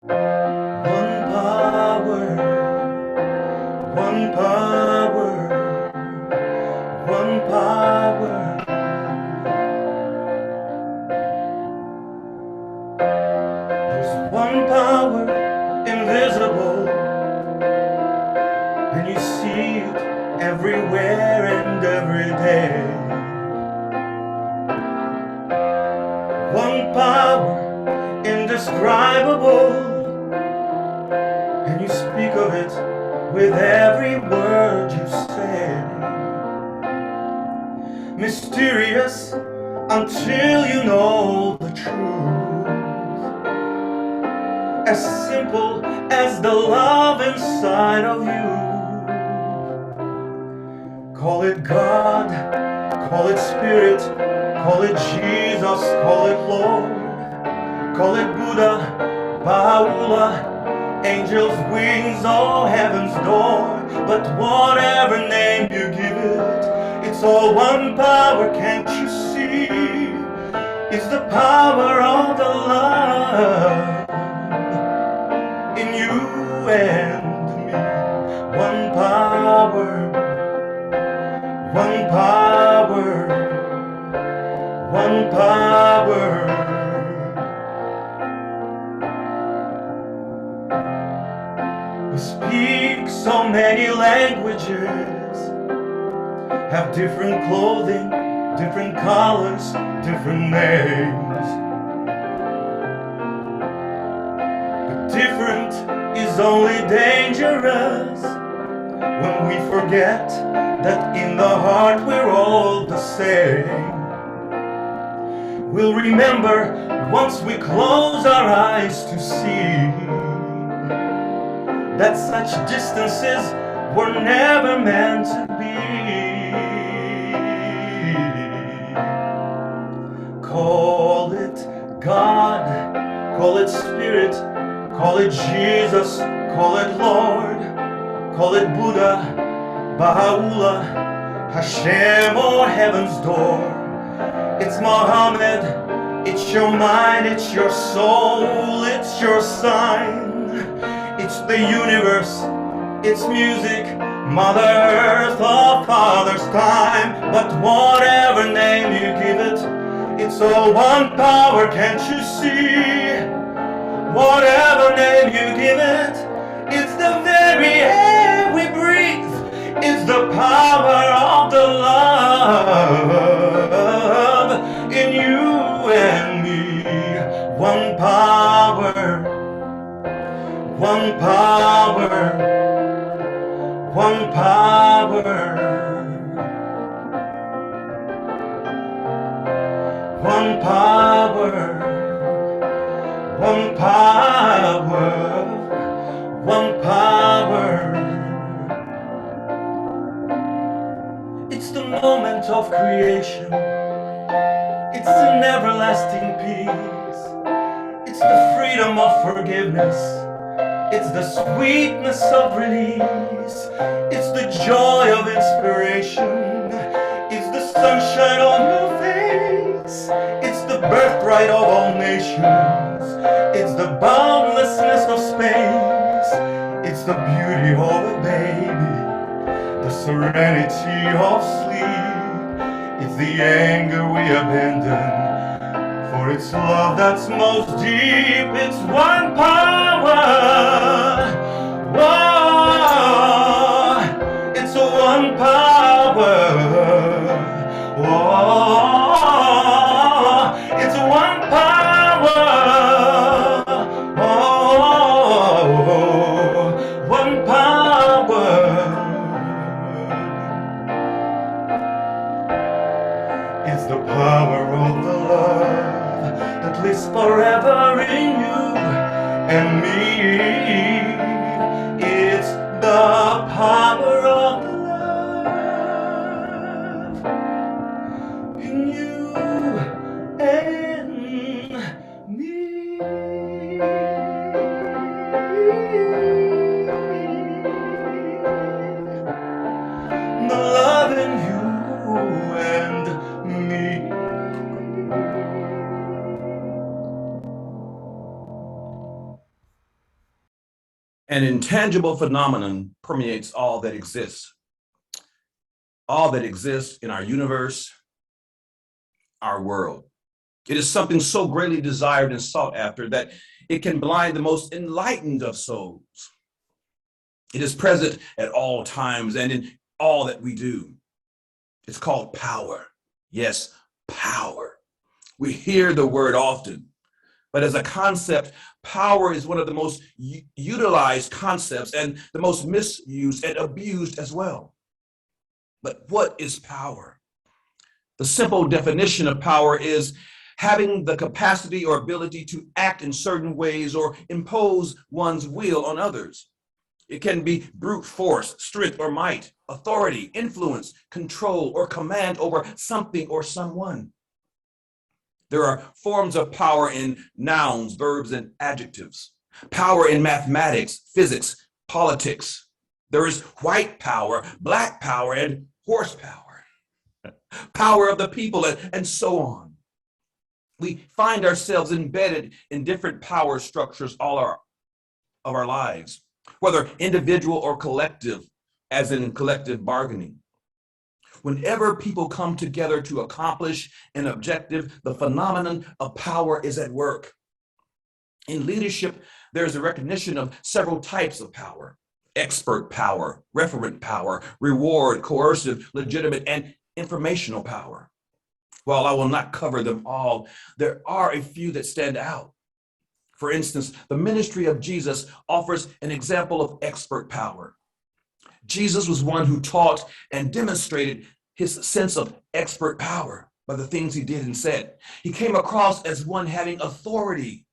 One power, one power, one power. There's one power invisible, and you see it everywhere and every day. One power indescribable, and you speak of it with every word you say. Mysterious until you know the truth, as simple as the love inside of you. Call it God, call it Spirit, call it Jesus, call it Lord, call it Buddha, Baha'u'llah, angels' wings, or heaven's door. But whatever name you give it, it's all one power, can't you see? It's the power of the love in you and me. One power, one power, one power. We speak so many languages, have different clothing, different colors, different names. But different is only dangerous when we forget that in the heart we're all the same. We'll remember once we close our eyes to see that such distances were never meant to be. Call it God, call it Spirit, call it Jesus, call it Lord, call it Buddha, Baha'u'llah, Hashem, or heaven's door. It's Muhammad, it's your mind, it's your soul, it's your sign. It's the universe, it's music, Mother Earth, or Father's time. But whatever name you give it, it's all one power, can't you see? Whatever name you give it, it's the very air we breathe. It's the power of the love in you and me. One power, one power, one power, one power, one power, one power. It's the moment of creation, it's an everlasting peace, it's the freedom of forgiveness, it's the sweetness of release, it's the joy of inspiration, it's the sunshine on your face, it's the birthright of all nations, it's the boundlessness of space, it's the beauty of a baby, the serenity of sleep, it's the anger we abandon, for it's love that's most deep. It's one power, whoa, it's a one power, whoa, it's a one power, whoa, one power. It's the power of the love that lives forever in you and me. It's the power of the love in you and me. The love in you and me. An intangible phenomenon permeates all that exists in our universe, our world. It is something so greatly desired and sought after that it can blind the most enlightened of souls. It is present at all times and in all that we do. It's called power. Yes, power. We hear the word often, but as a concept, power is one of the most utilized concepts and the most misused and abused as well. But what is power? The simple definition of power is having the capacity or ability to act in certain ways or impose one's will on others. It can be brute force, strength or might, authority, influence, control, or command over something or someone. There are forms of power in nouns, verbs, and adjectives. Power in mathematics, physics, politics. There is white power, black power, and horsepower. Power of the people, and so on. We find ourselves embedded in different power structures of our lives, whether individual or collective, as in collective bargaining. Whenever people come together to accomplish an objective, the phenomenon of power is at work. In leadership, there is a recognition of several types of power: expert power, referent power, reward, coercive, legitimate, and informational power. While I will not cover them all, there are a few that stand out. For instance, the ministry of Jesus offers an example of expert power. Jesus was one who taught and demonstrated his sense of expert power by the things he did and said. He came across as one having authority,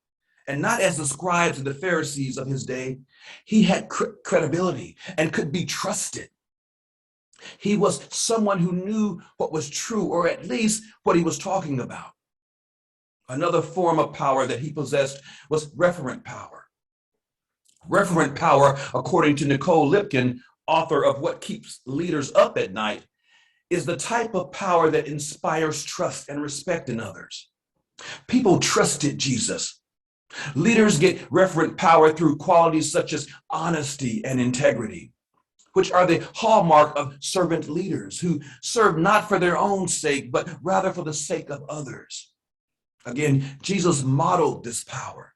and not as the scribes and the Pharisees of his day. He had credibility and could be trusted. He was someone who knew what was true, or at least what he was talking about. Another form of power that he possessed was referent power. Referent power, according to Nicole Lipkin, author of What Keeps Leaders Up at Night, is the type of power that inspires trust and respect in others. People trusted Jesus. Leaders get referent power through qualities such as honesty and integrity, which are the hallmark of servant leaders who serve not for their own sake, but rather for the sake of others. Again, Jesus modeled this power.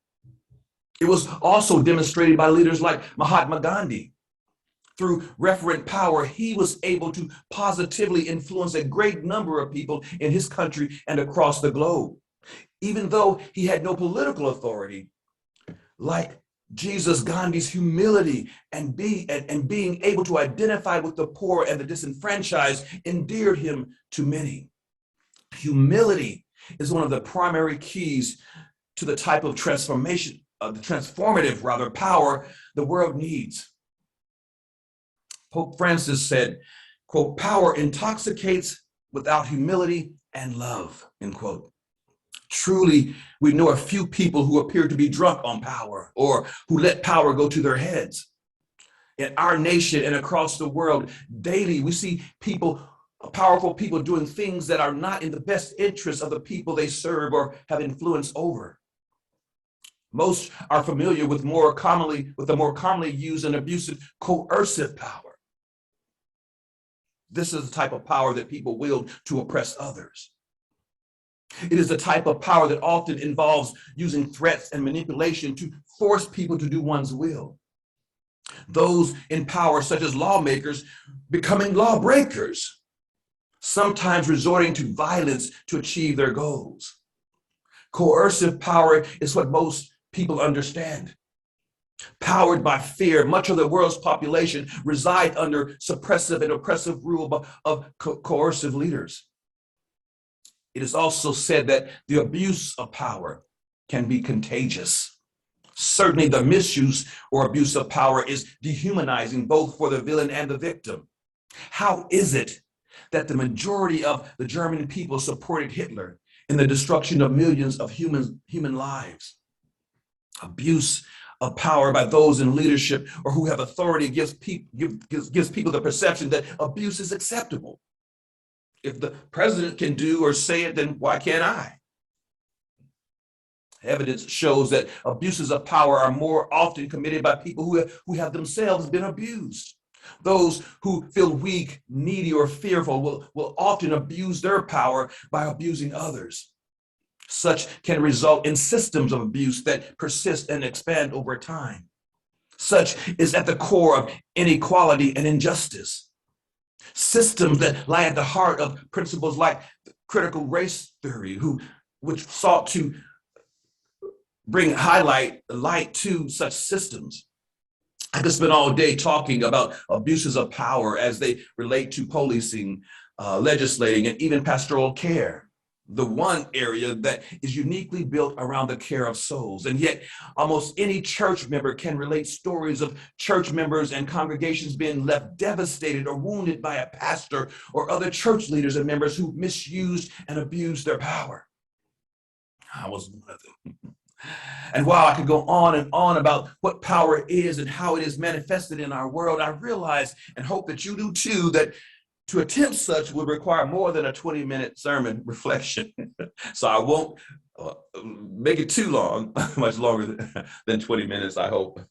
It was also demonstrated by leaders like Mahatma Gandhi. Through referent power, he was able to positively influence a great number of people in his country and across the globe. Even though he had no political authority, like Jesus, Gandhi's humility and being able to identify with the poor and the disenfranchised endeared him to many. Humility is one of the primary keys to the type of transformative power the world needs. Pope Francis said, quote, "Power intoxicates without humility and love," end quote. Truly, we know a few people who appear to be drunk on power or who let power go to their heads. In our nation and across the world, daily we see powerful people doing things that are not in the best interest of the people they serve or have influence over. Most are familiar with the more commonly used and abusive coercive power. This is the type of power that people wield to oppress others. It is the type of power that often involves using threats and manipulation to force people to do one's will. Those in power, such as lawmakers, becoming lawbreakers, sometimes resorting to violence to achieve their goals. Coercive power is what most people understand. Powered by fear, much of the world's population reside under suppressive and oppressive rule of coercive leaders. It is also said that the abuse of power can be contagious. Certainly, the misuse or abuse of power is dehumanizing both for the villain and the victim. How is it that the majority of the German people supported Hitler in the destruction of millions of human lives? Abuse of power by those in leadership or who have authority gives people the perception that abuse is acceptable. If the president can do or say it, then why can't I? Evidence shows that abuses of power are more often committed by people who have themselves been abused. Those who feel weak, needy, or fearful will often abuse their power by abusing others. Such can result in systems of abuse that persist and expand over time. Such is at the core of inequality and injustice. Systems that lie at the heart of principles like critical race theory, which sought to bring light to such systems. I could spend all day talking about abuses of power as they relate to policing, legislating, and even pastoral care. The one area that is uniquely built around the care of souls. And yet, almost any church member can relate stories of church members and congregations being left devastated or wounded by a pastor or other church leaders and members who misused and abused their power. I was one of them. And while I could go on and on about what power is and how it is manifested in our world, I realize and hope that you do too, that to attempt such would require more than a 20-minute sermon reflection. So I won't make it too long, much longer than 20 minutes, I hope.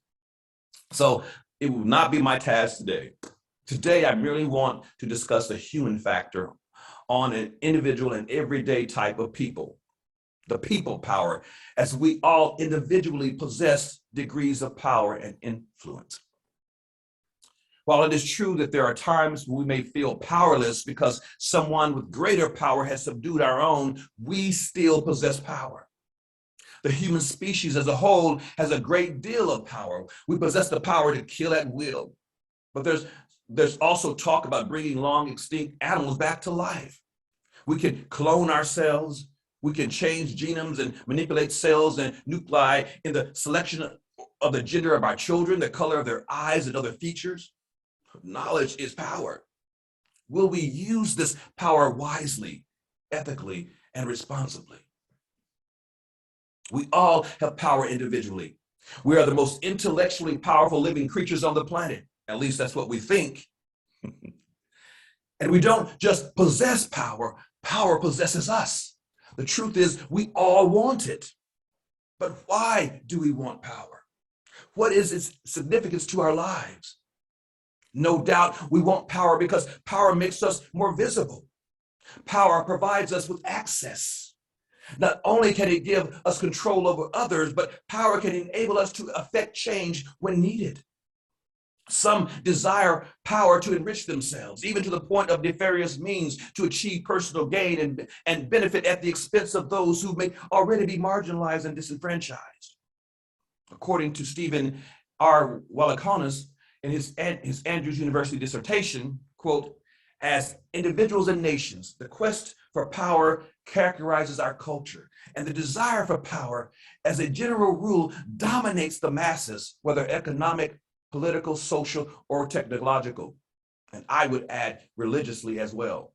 So it will not be my task today. Today, I merely want to discuss the human factor on an individual and everyday type of people. The people power, as we all individually possess degrees of power and influence. While it is true that there are times when we may feel powerless because someone with greater power has subdued our own, we still possess power. The human species as a whole has a great deal of power. We possess the power to kill at will. But there's also talk about bringing long extinct animals back to life. We can clone ourselves. We can change genomes and manipulate cells and nuclei in the selection of the gender of our children, the color of their eyes, and other features. Knowledge is power. Will we use this power wisely, ethically, and responsibly? We all have power individually. We are the most intellectually powerful living creatures on the planet. At least that's what we think. And we don't just possess power, power possesses us. The truth is, we all want it. But why do we want power? What is its significance to our lives? No doubt we want power because power makes us more visible. Power provides us with access. Not only can it give us control over others, but power can enable us to affect change when needed. Some desire power to enrich themselves, even to the point of nefarious means to achieve personal gain and benefit at the expense of those who may already be marginalized and disenfranchised. According to Stephen R. Wallakanis in his Andrews University dissertation, quote, as individuals and nations, the quest for power characterizes our culture, and the desire for power, as a general rule, dominates the masses, whether economic, political, social, or technological, and I would add religiously as well.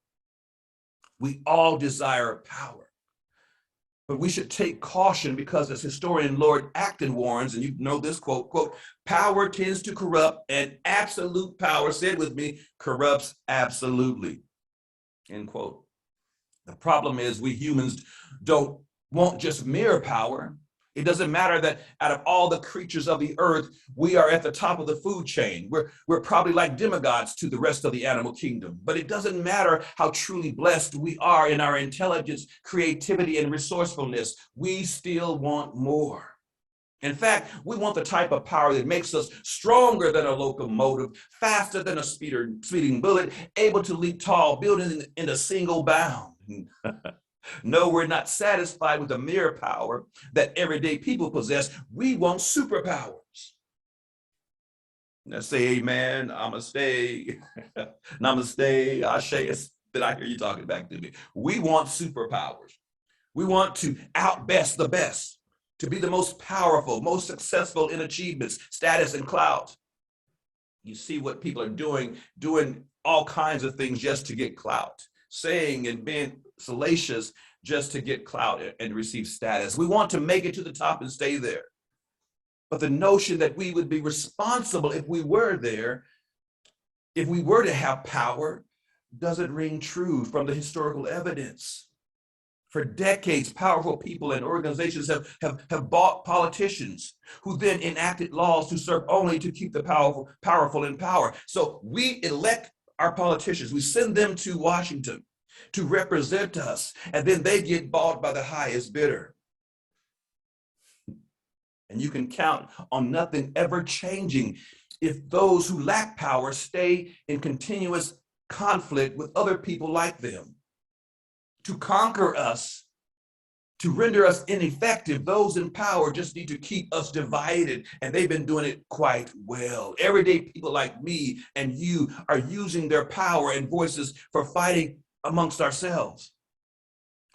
We all desire power, but we should take caution because as historian Lord Acton warns, and you know this quote, power tends to corrupt and absolute power, say it with me, corrupts absolutely, end quote. The problem is we humans don't want just mere power. It doesn't matter that out of all the creatures of the earth, we are at the top of the food chain. We're probably like demigods to the rest of the animal kingdom. But it doesn't matter how truly blessed we are in our intelligence, creativity, and resourcefulness. We still want more. In fact, we want the type of power that makes us stronger than a locomotive, faster than a speeding bullet, able to leap tall buildings in a single bound. No, we're not satisfied with the mere power that everyday people possess. We want superpowers. Now say amen, namaste, namaste, ashe. Did I hear you talking back to me? We want superpowers. We want to outbest the best, to be the most powerful, most successful in achievements, status, and clout. You see what people are doing all kinds of things just to get clout, saying and being salacious just to get clout and receive status. We want to make it to the top and stay there. But the notion that we would be responsible if we were there, if we were to have power, doesn't ring true from the historical evidence. For decades, powerful people and organizations have bought politicians who then enacted laws to serve only to keep the powerful in power. So we elect our politicians, we send them to Washington to represent us, and then they get bought by the highest bidder. And you can count on nothing ever changing if those who lack power stay in continuous conflict with other people like them. To conquer us, to render us ineffective, those in power just need to keep us divided, and they've been doing it quite well. Everyday people like me and you are using their power and voices for fighting amongst ourselves.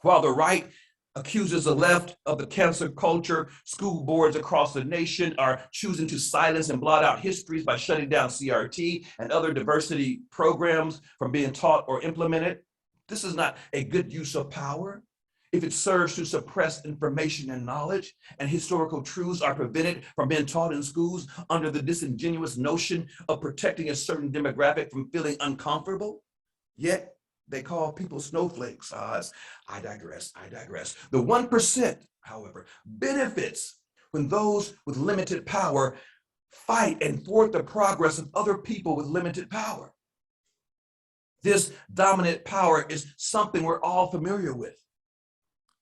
While the right accuses the left of the cancer culture, school boards across the nation are choosing to silence and blot out histories by shutting down CRT and other diversity programs from being taught or implemented. This is not a good use of power. If it serves to suppress information and knowledge, and historical truths are prevented from being taught in schools under the disingenuous notion of protecting a certain demographic from feeling uncomfortable, yet they call people snowflakes. I digress. The 1%, however, benefits when those with limited power fight and thwart the progress of other people with limited power. This dominant power is something we're all familiar with.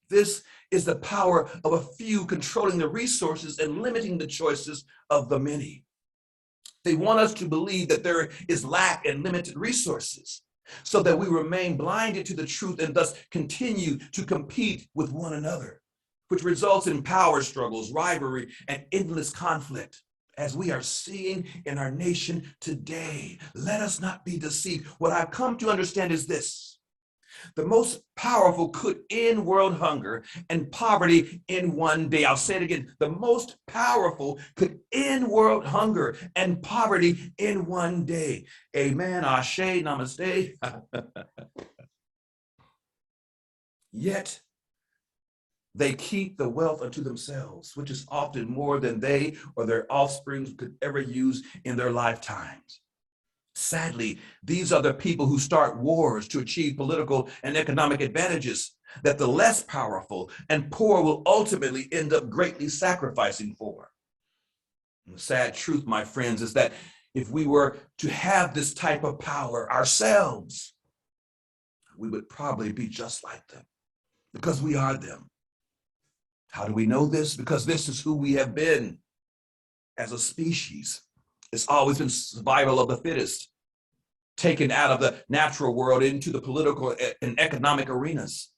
This is the power of a few controlling the resources and limiting the choices of the many. They want us to believe that there is lack and limited resources, so that we remain blinded to the truth and thus continue to compete with one another, which results in power struggles, rivalry, and endless conflict, as we are seeing in our nation today. Let us not be deceived. What I've come to understand is this: the most powerful could end world hunger and poverty in one day. I'll say it again. The most powerful could end world hunger and poverty in one day. Amen. Ashe. Namaste. Yet they keep the wealth unto themselves, which is often more than they or their offspring could ever use in their lifetimes. Sadly, these are the people who start wars to achieve political and economic advantages that the less powerful and poor will ultimately end up greatly sacrificing for. And the sad truth, my friends, is that if we were to have this type of power ourselves, we would probably be just like them, because we are them. How do we know this? Because this is who we have been as a species. It's always been survival of the fittest, taken out of the natural world into the political and economic arenas.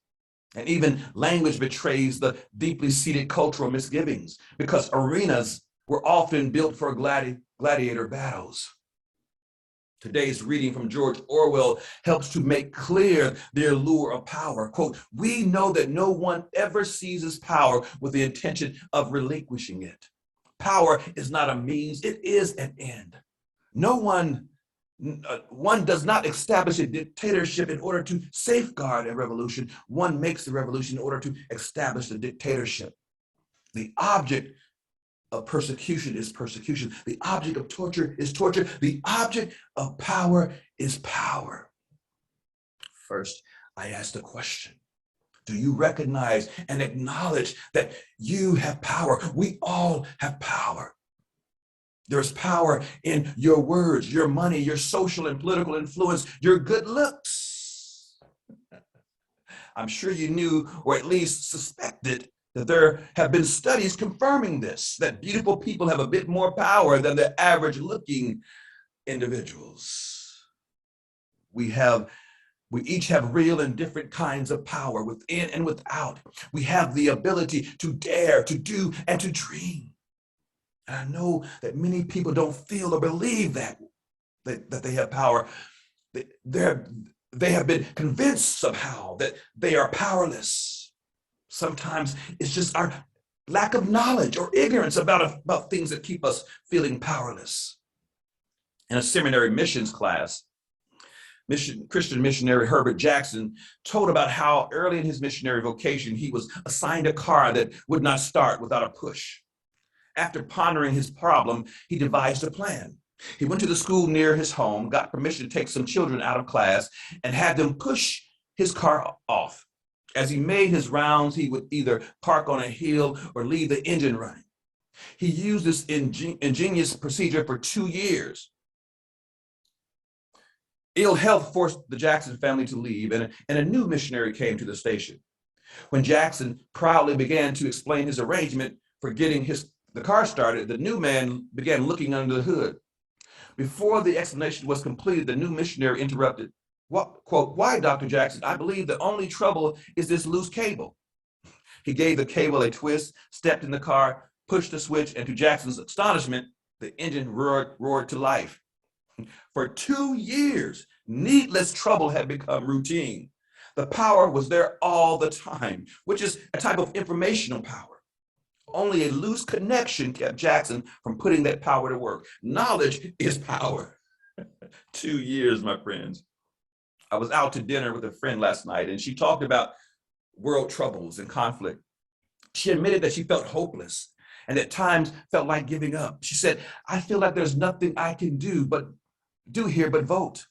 And even language betrays the deeply seated cultural misgivings, because arenas were often built for gladiator battles. Today's reading from George Orwell helps to make clear the allure of power. Quote, "We know that no one ever seizes power with the intention of relinquishing it. Power is not a means, it is an end. One does not establish a dictatorship in order to safeguard a revolution. One makes the revolution in order to establish the dictatorship. The object of persecution is persecution. The object of torture is torture. The object of power is power." First, I ask the question: do you recognize and acknowledge that you have power? We all have power. There's power in your words, your money, your social and political influence, your good looks. I'm sure you knew, or at least suspected, that there have been studies confirming this, that beautiful people have a bit more power than the average looking individuals. We each have real and different kinds of power within and without. We have the ability to dare, to do, and to dream. And I know that many people don't feel or believe that they have power. They have been convinced somehow that they are powerless. Sometimes it's just our lack of knowledge or ignorance about things that keep us feeling powerless. In a seminary missions class, Christian missionary Herbert Jackson told about how early in his missionary vocation, he was assigned a car that would not start without a push. After pondering his problem, he devised a plan. He went to the school near his home, got permission to take some children out of class, and had them push his car off. As he made his rounds, he would either park on a hill or leave the engine running. He used this ingenious procedure for 2 years. Ill health forced the Jackson family to leave, and a new missionary came to the station. When Jackson proudly began to explain his arrangement for getting the car started, the new man began looking under the hood. Before the explanation was completed, the new missionary interrupted. What, quote, "Why, Dr. Jackson, I believe the only trouble is this loose cable." He gave the cable a twist, stepped in the car, pushed the switch, and to Jackson's astonishment, the engine roared to life. For 2 years, needless trouble had become routine. The power was there all the time, which is a type of informational power. Only a loose connection kept Jackson from putting that power to work. Knowledge is power. 2 years, my friends. I was out to dinner with a friend last night, and she talked about world troubles and conflict. She admitted that she felt hopeless and at times felt like giving up. She said, "I feel like there's nothing I can do here but vote."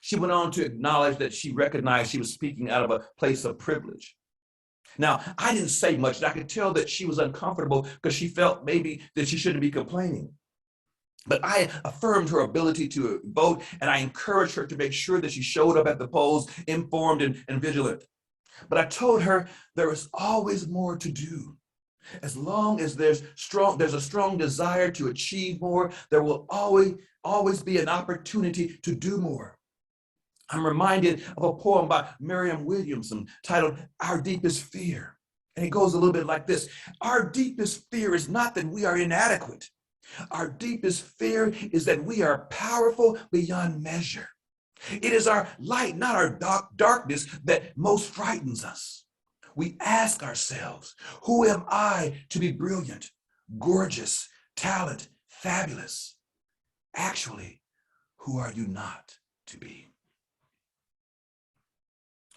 She went on to acknowledge that she recognized she was speaking out of a place of privilege. Now, I didn't say much, and I could tell that she was uncomfortable because she felt maybe that she shouldn't be complaining. But I affirmed her ability to vote, and I encouraged her to make sure that she showed up at the polls informed and vigilant. But I told her there is always more to do. As long as there's a strong desire to achieve more, there will always be an opportunity to do more. I'm reminded of a poem by Marianne Williamson titled "Our Deepest Fear." And it goes a little bit like this. Our deepest fear is not that we are inadequate. Our deepest fear is that we are powerful beyond measure. It is our light, not our darkness, that most frightens us. We ask ourselves, who am I to be brilliant, gorgeous, talented, fabulous? Actually, who are you not to be?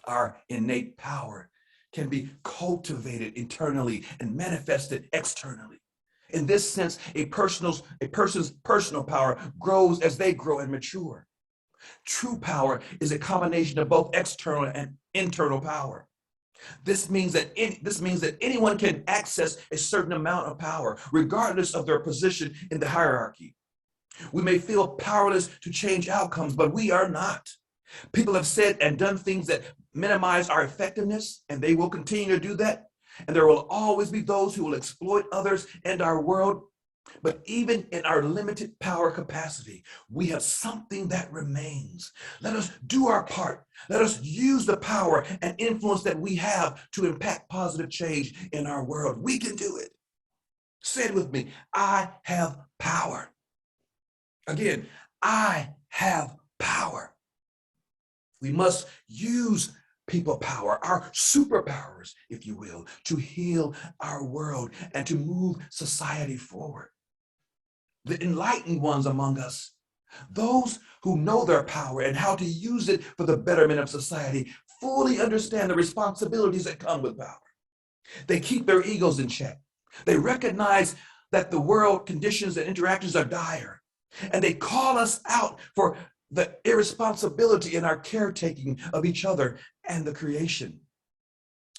Our innate power can be cultivated internally and manifested externally. In this sense, a person's personal power grows as they grow and mature. True power is a combination of both external and internal power. This means that anyone can access a certain amount of power, regardless of their position in the hierarchy. We may feel powerless to change outcomes, but we are not. People have said and done things that minimize our effectiveness, and they will continue to do that. And there will always be those who will exploit others and our world. But even in our limited power capacity, we have something that remains. Let us do our part. Let us use the power and influence that we have to impact positive change in our world. We can do it. Say it with me. I have power. Again, I have power. We must use people power, our superpowers, if you will, to heal our world and to move society forward. The enlightened ones among us, those who know their power and how to use it for the betterment of society, fully understand the responsibilities that come with power. They keep their egos in check. They recognize that the world conditions and interactions are dire, and they call us out for the irresponsibility in our caretaking of each other and the creation.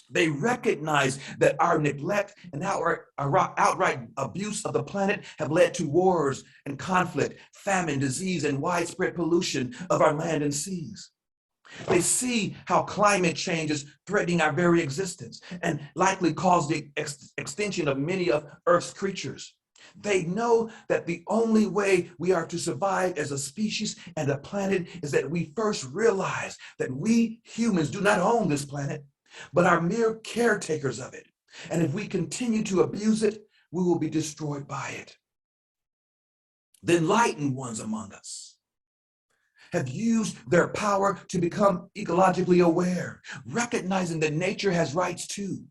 They recognize that our neglect and outright abuse of the planet have led to wars and conflict, famine, disease, and widespread pollution of our land and seas. They see how climate change is threatening our very existence and likely cause the extinction of many of Earth's creatures. They know that the only way we are to survive as a species and a planet is that we first realize that we humans do not own this planet, but are mere caretakers of it. And if we continue to abuse it, we will be destroyed by it. The enlightened ones among us have used their power to become ecologically aware, recognizing that nature has rights too.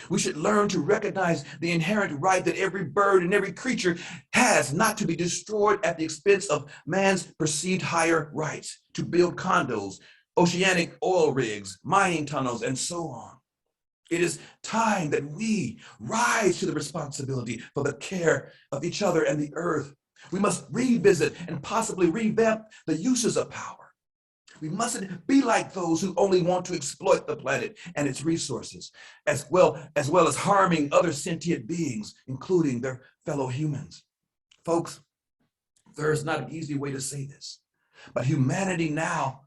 We should learn to recognize the inherent right that every bird and every creature has not to be destroyed at the expense of man's perceived higher rights to build condos, oceanic oil rigs, mining tunnels, and so on. It is time that we rise to the responsibility for the care of each other and the earth. We must revisit and possibly revamp the uses of power. We mustn't be like those who only want to exploit the planet and its resources, as well as harming other sentient beings, including their fellow humans. Folks, there is not an easy way to say this, but humanity now,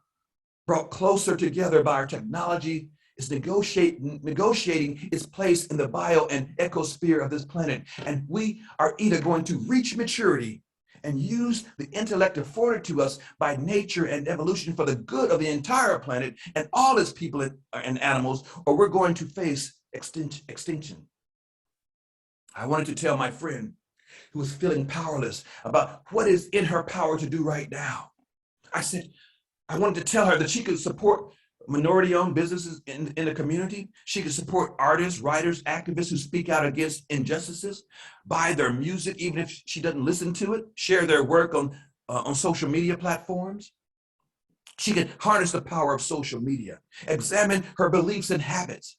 brought closer together by our technology, is negotiating its place in the bio and ecosphere of this planet. And we are either going to reach maturity and use the intellect afforded to us by nature and evolution for the good of the entire planet and all its people and animals, or we're going to face extinction. I wanted to tell my friend who was feeling powerless about what is in her power to do right now. I wanted to tell her that she could support minority-owned businesses in the community. She could support artists, writers, activists who speak out against injustices, buy their music even if she doesn't listen to it, share their work on social media platforms. She could harness the power of social media, examine her beliefs and habits,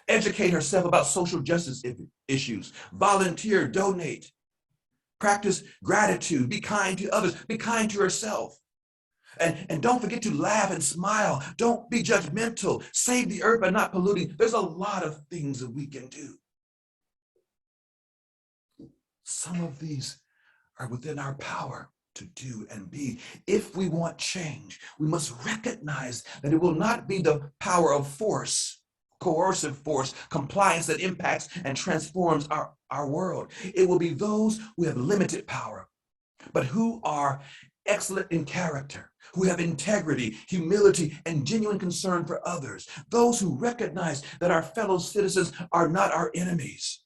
educate herself about social justice issues, volunteer, donate, practice gratitude, be kind to others, be kind to herself. And don't forget to laugh and smile. Don't be judgmental. Save the earth by not polluting. There's a lot of things that we can do. Some of these are within our power to do and be. If we want change, we must recognize that it will not be the power of force, coercive force, compliance that impacts and transforms our world. It will be those who have limited power, but who are excellent in character, who have integrity, humility, and genuine concern for others, those who recognize that our fellow citizens are not our enemies.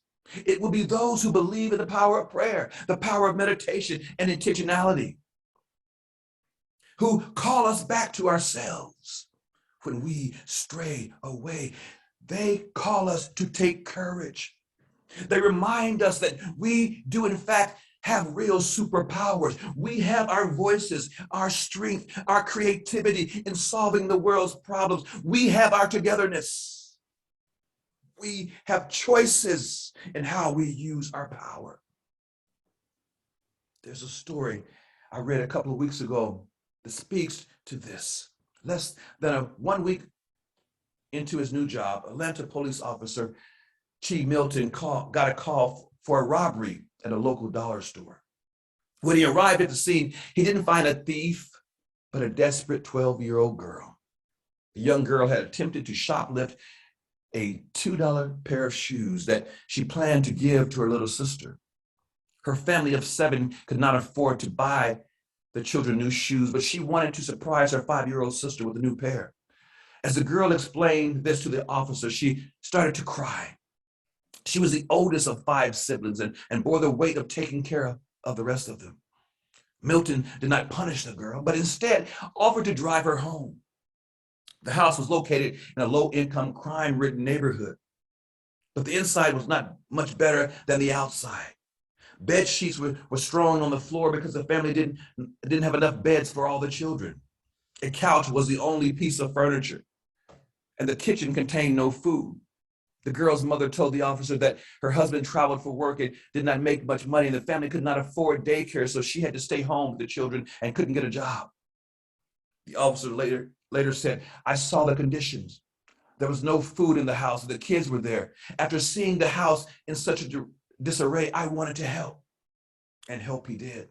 It will be those who believe in the power of prayer, the power of meditation and intentionality, who call us back to ourselves when we stray away. They call us to take courage. They remind us that we do, in fact, have real superpowers. We have our voices, our strength, our creativity in solving the world's problems. We have our togetherness. We have choices in how we use our power. There's a story I read a couple of weeks ago that speaks to this. Less than 1 week into his new job, Atlanta police officer Chief Milton got a call for a robbery at a local dollar store. When he arrived at the scene, he didn't find a thief, but a desperate 12-year-old girl. The young girl had attempted to shoplift a $2 pair of shoes that she planned to give to her little sister. Her family of 7 could not afford to buy the children new shoes, but she wanted to surprise her 5-year-old sister with a new pair. As the girl explained this to the officer, she started to cry. She was the oldest of 5 siblings and bore the weight of taking care of the rest of them. Milton did not punish the girl, but instead offered to drive her home. The house was located in a low-income, crime-ridden neighborhood, but the inside was not much better than the outside. Bed sheets were strewn on the floor because the family didn't have enough beds for all the children. A couch was the only piece of furniture, and the kitchen contained no food. The girl's mother told the officer that her husband traveled for work and did not make much money, and the family could not afford daycare, so she had to stay home with the children and couldn't get a job. The officer later said, "I saw the conditions. There was no food in the house. The kids were there. After seeing the house in such a disarray, I wanted to help." And help he did.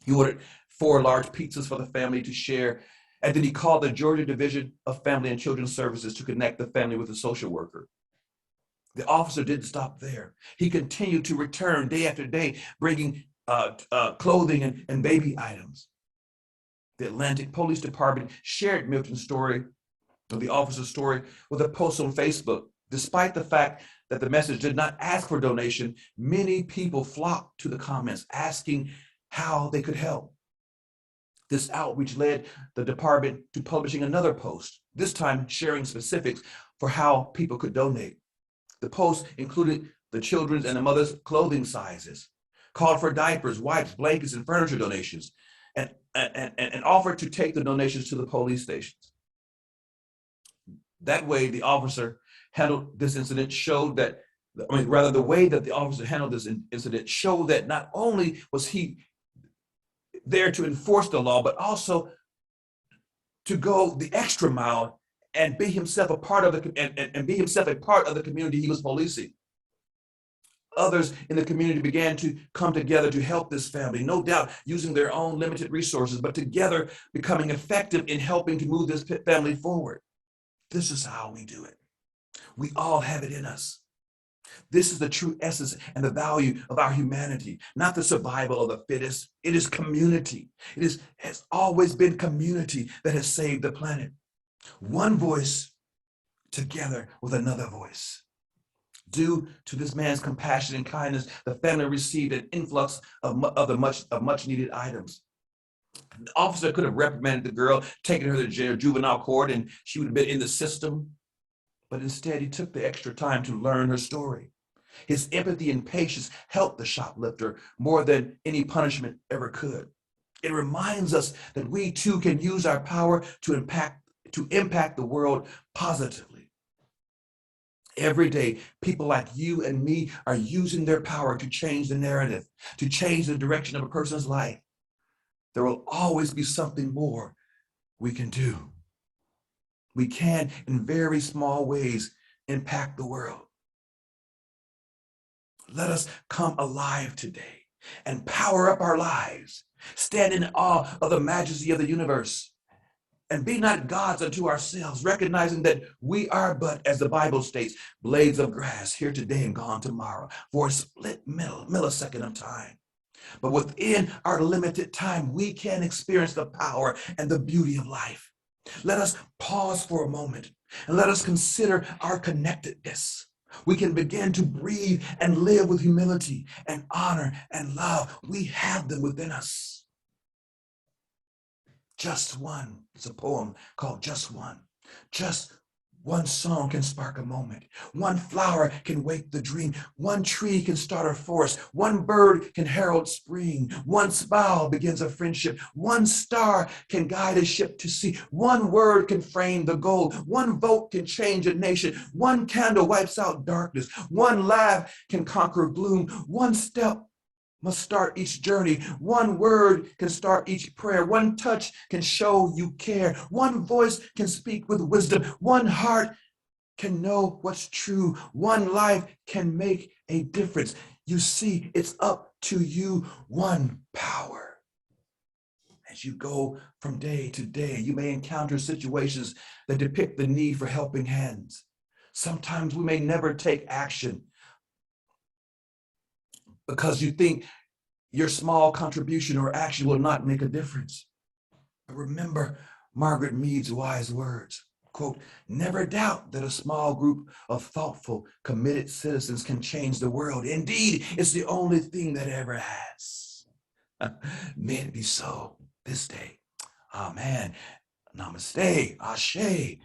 He ordered 4 large pizzas for the family to share, and then he called the Georgia Division of Family and Children's Services to connect the family with a social worker. The officer didn't stop there. He continued to return day after day, bringing clothing and baby items. The Atlantic Police Department shared Milton's story, or the officer's story, with a post on Facebook. Despite the fact that the message did not ask for donation, many people flocked to the comments asking how they could help. This outreach led the department to publishing another post, this time sharing specifics for how people could donate. The post included the children's and the mother's clothing sizes, called for diapers, wipes, blankets, and furniture donations, and offered to take the donations to the police stations. That way, the officer handled this incident showed that, the way that the officer handled this incident showed that not only was he there to enforce the law, but also to go the extra mile and be himself a part of and be himself a part of the community he was policing. Others in the community began to come together to help this family, no doubt using their own limited resources, but together becoming effective in helping to move this family forward. This is how we do it. We all have it in us. This is the true essence and the value of our humanity, not the survival of the fittest. It is community. Has always been community that has saved the planet. One voice together with another voice. Due to this man's compassion and kindness, the family received an influx of much needed items. The officer could have reprimanded the girl, taken her to juvenile court, and she would have been in the system. But instead, he took the extra time to learn her story. His empathy and patience helped the shoplifter more than any punishment ever could. It reminds us that we too can use our power to impact the world positively. Every day, people like you and me are using their power to change the narrative, to change the direction of a person's life. There will always be something more we can do. We can, in very small ways, impact the world. Let us come alive today and power up our lives. Stand in awe of the majesty of the universe. And be not gods unto ourselves, recognizing that we are but, as the Bible states, blades of grass, here today and gone tomorrow, for a split millisecond of time. But within our limited time, we can experience the power and the beauty of life. Let us pause for a moment and let us consider our connectedness. We can begin to breathe and live with humility and honor and love. We have them within us. Just one. It's a poem called Just One. Just one song can spark a moment. One flower can wake the dream. One tree can start a forest. One bird can herald spring. One smile begins a friendship. One star can guide a ship to sea. One word can frame the goal. One vote can change a nation. One candle wipes out darkness. One laugh can conquer gloom. One step must start each journey. One word can start each prayer. One touch can show you care. One voice can speak with wisdom. One heart can know what's true. One life can make a difference. You see, it's up to you. One power. As you go from day to day, you may encounter situations that depict the need for helping hands. Sometimes we may never take action because you think your small contribution or action will not make a difference. But remember Margaret Mead's wise words, quote, "Never doubt that a small group of thoughtful, committed citizens can change the world. Indeed, it's the only thing that ever has." May it be so this day. Amen. Namaste. Ashe.